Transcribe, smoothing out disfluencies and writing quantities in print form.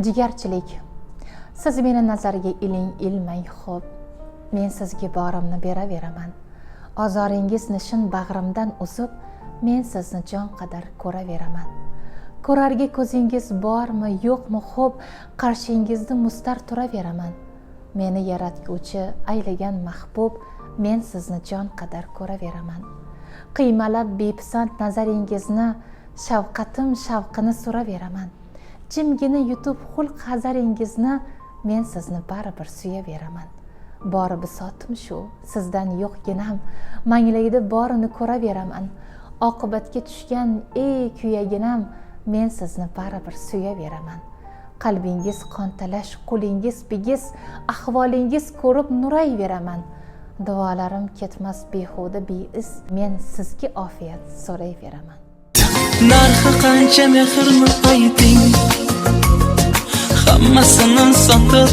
Jigarchilik. Siz meni nazariga ilmang xo'p. Men sizga borimni beraveraman. Ozoringiz nishin bag'rimdan uzib, men sizni jon qadar ko'raveraman. Ko'rarga ko'zingiz bormi, yo'qmi, xo'p, qarshingizda mustar turaveraman. Meni yaratguvchi aylagan mahbub, men sizni jon qadar ko'raveraman. Qiymalab bepisand nazaringizni, shavqatim shavqini so'raveraman. Jimgina yutib xulq hazaringizni, men sizni baribir suyaveraman. Bori bisotim shu, sizdan yo'qginam, manglayda borini ko'raveraman. Oqibatga tushgan ey kuyaginam, men sizni baribir suyaveraman. Qalbingiz qontalash, qo'lingiz bigiz, ahvolingiz ko'rib nurayveraman. Duolarim ketmas behuda beiz, men sizga ofiyat so'rayveraman. Narxi qancha mehrni ayting, hammasini sotib